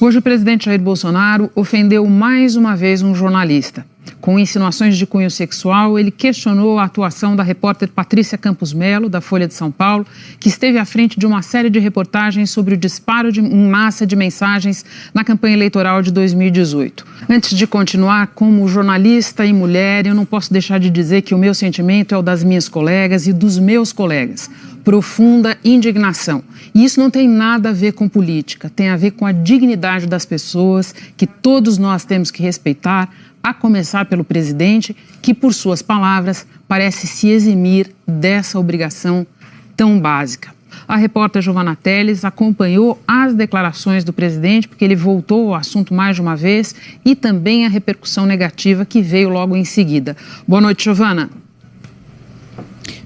Hoje o presidente Jair Bolsonaro ofendeu mais uma vez um jornalista. Com insinuações de cunho sexual, ele questionou a atuação da repórter Patrícia Campos Melo, da Folha de São Paulo, que esteve à frente de uma série de reportagens sobre o disparo em massa de mensagens na campanha eleitoral de 2018. Antes de continuar, como jornalista e mulher, eu não posso deixar de dizer que o meu sentimento é o das minhas colegas e dos meus colegas. Profunda indignação. E isso não tem nada a ver com política, tem a ver com a dignidade das pessoas que todos nós temos que respeitar, a começar pelo presidente, que, por suas palavras, parece se eximir dessa obrigação tão básica. A repórter Giovana Teles acompanhou as declarações do presidente, porque ele voltou ao assunto mais de uma vez, e também a repercussão negativa que veio logo em seguida. Boa noite, Giovana.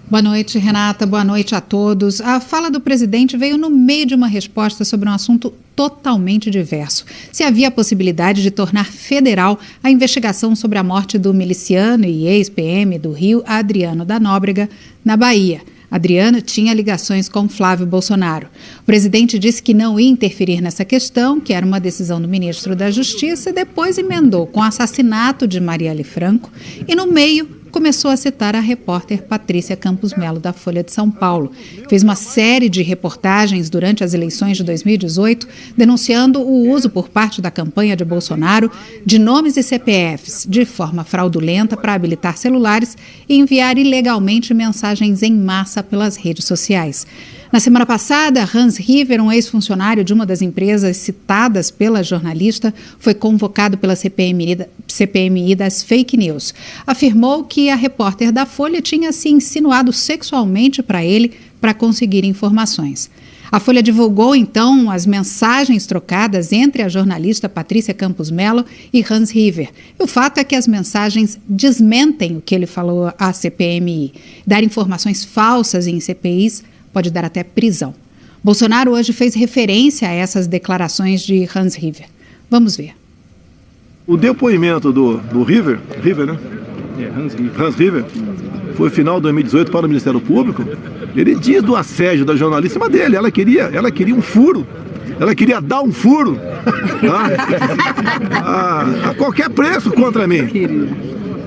Boa noite, Renata. Boa noite a todos. A fala do presidente veio no meio de uma resposta sobre um assunto totalmente diverso. Se havia a possibilidade de tornar federal a investigação sobre a morte do miliciano e ex-PM do Rio, Adriano da Nóbrega, na Bahia. Adriano tinha ligações com Flávio Bolsonaro. O presidente disse que não ia interferir nessa questão, que era uma decisão do ministro da Justiça, e depois emendou com o assassinato de Marielle Franco e, no meio, começou a citar a repórter Patrícia Campos Melo, da Folha de São Paulo. Fez uma série de reportagens durante as eleições de 2018, denunciando o uso por parte da campanha de Bolsonaro de nomes e CPFs de forma fraudulenta para habilitar celulares e enviar ilegalmente mensagens em massa pelas redes sociais. Na semana passada, Hans River, um ex-funcionário de uma das empresas citadas pela jornalista, foi convocado pela CPMI das fake news. Afirmou que a repórter da Folha tinha se insinuado sexualmente para ele para conseguir informações. A Folha divulgou, então, as mensagens trocadas entre a jornalista Patrícia Campos Melo e Hans River. E o fato é que as mensagens desmentem o que ele falou à CPMI. Dar informações falsas em CPIs pode dar até prisão. Bolsonaro hoje fez referência a essas declarações de Hans River. Vamos ver. O depoimento do River, né? Hans River, foi final de 2018 para o Ministério Público. Ele diz do assédio da jornalista, mas dele, ela queria um furo. Ela queria dar um furo, tá? A qualquer preço contra mim.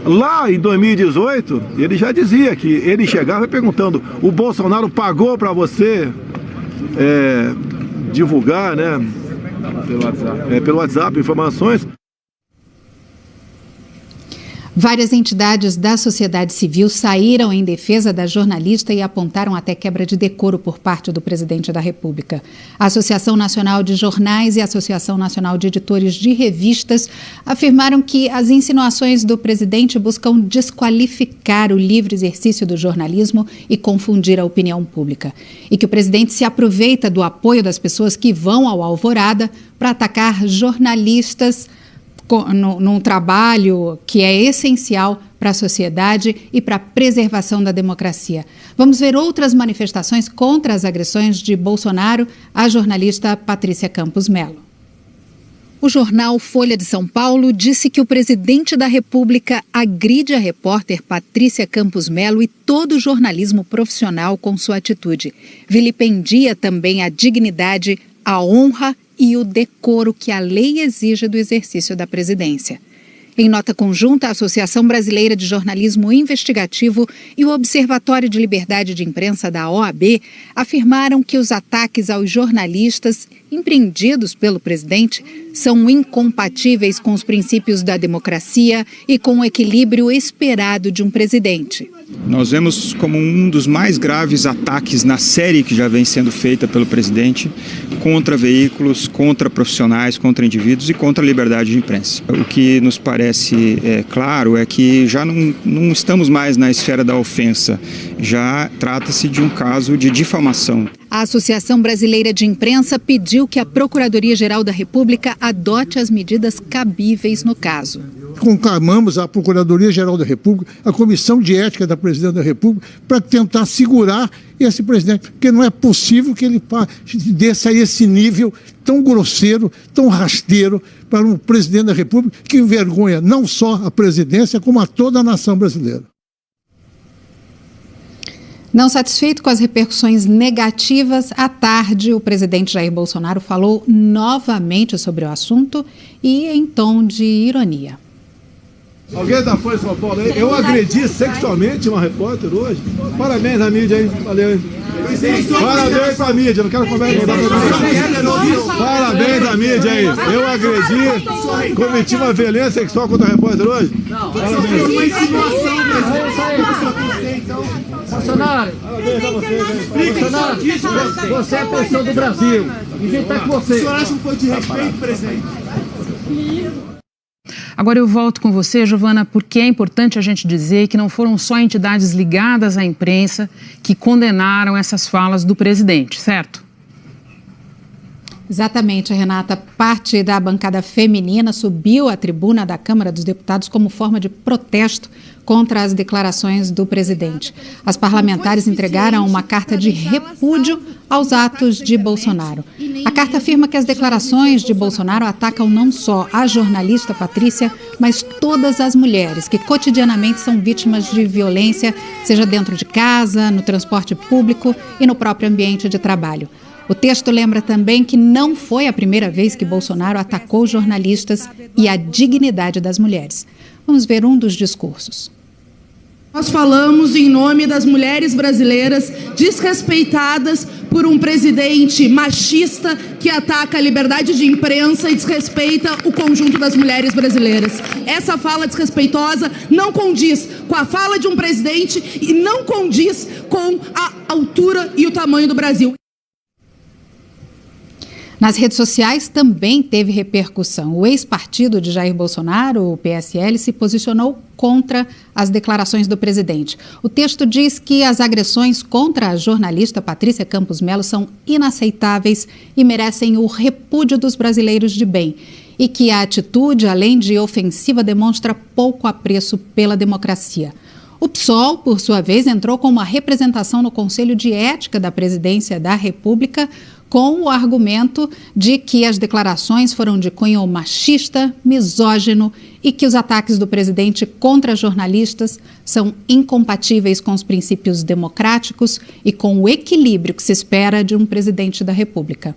Lá em 2018, ele já dizia que ele chegava perguntando: o Bolsonaro pagou para você divulgar, né, pelo WhatsApp informações? Várias entidades da sociedade civil saíram em defesa da jornalista e apontaram até quebra de decoro por parte do presidente da República. A Associação Nacional de Jornais e a Associação Nacional de Editores de Revistas afirmaram que as insinuações do presidente buscam desqualificar o livre exercício do jornalismo e confundir a opinião pública. E que o presidente se aproveita do apoio das pessoas que vão ao Alvorada para atacar jornalistas num trabalho que é essencial para a sociedade e para a preservação da democracia. Vamos ver outras manifestações contra as agressões de Bolsonaro à jornalista Patrícia Campos Melo. O jornal Folha de São Paulo disse que o presidente da República agride a repórter Patrícia Campos Melo e todo o jornalismo profissional com sua atitude. Vilipendia também a dignidade, a honra e o decoro que a lei exige do exercício da presidência. Em nota conjunta, a Associação Brasileira de Jornalismo Investigativo e o Observatório de Liberdade de Imprensa da OAB afirmaram que os ataques aos jornalistas empreendidos pelo presidente são incompatíveis com os princípios da democracia e com o equilíbrio esperado de um presidente. Nós vemos como um dos mais graves ataques na série que já vem sendo feita pelo presidente contra veículos, contra profissionais, contra indivíduos e contra a liberdade de imprensa. O que nos parece claro é que já não estamos mais na esfera da ofensa, já trata-se de um caso de difamação. A Associação Brasileira de Imprensa pediu que a Procuradoria-Geral da República adote as medidas cabíveis no caso. Conclamamos a Procuradoria-Geral da República, a Comissão de Ética da Presidente da República, para tentar segurar esse presidente, porque não é possível que ele desça a esse nível tão grosseiro, tão rasteiro para um presidente da República que envergonha não só a presidência, como a toda a nação brasileira. Não satisfeito com as repercussões negativas, à tarde o presidente Jair Bolsonaro falou novamente sobre o assunto e em tom de ironia. Alguém da Folha de São Paulo aí? Eu agredi sexualmente uma repórter hoje. Parabéns à mídia aí, valeu aí. Parabéns à mídia, não quero conversa. Parabéns à mídia aí. Eu agredi, cometi uma violência sexual contra a repórter hoje? Não. Parabéns. Bolsonaro, você é a pessoa do Brasil. Ninguém está com você. O senhor acha que foi de respeito, presidente? Agora eu volto com você, Giovana, porque é importante a gente dizer que não foram só entidades ligadas à imprensa que condenaram essas falas do presidente, certo? Exatamente, Renata. Parte da bancada feminina subiu à tribuna da Câmara dos Deputados como forma de protesto contra as declarações do presidente. As parlamentares entregaram uma carta de repúdio aos atos de Bolsonaro. A carta afirma que as declarações de Bolsonaro atacam não só a jornalista Patrícia, mas todas as mulheres que cotidianamente são vítimas de violência, seja dentro de casa, no transporte público e no próprio ambiente de trabalho. O texto lembra também que não foi a primeira vez que Bolsonaro atacou jornalistas e a dignidade das mulheres. Vamos ver um dos discursos. Nós falamos em nome das mulheres brasileiras desrespeitadas por um presidente machista que ataca a liberdade de imprensa e desrespeita o conjunto das mulheres brasileiras. Essa fala desrespeitosa não condiz com a fala de um presidente e não condiz com a altura e o tamanho do Brasil. Nas redes sociais também teve repercussão. O ex-partido de Jair Bolsonaro, o PSL, se posicionou contra as declarações do presidente. O texto diz que as agressões contra a jornalista Patrícia Campos Melo são inaceitáveis e merecem o repúdio dos brasileiros de bem. E que a atitude, além de ofensiva, demonstra pouco apreço pela democracia. O PSOL, por sua vez, entrou com uma representação no Conselho de Ética da Presidência da República com o argumento de que as declarações foram de cunho machista, misógino e que os ataques do presidente contra jornalistas são incompatíveis com os princípios democráticos e com o equilíbrio que se espera de um presidente da República.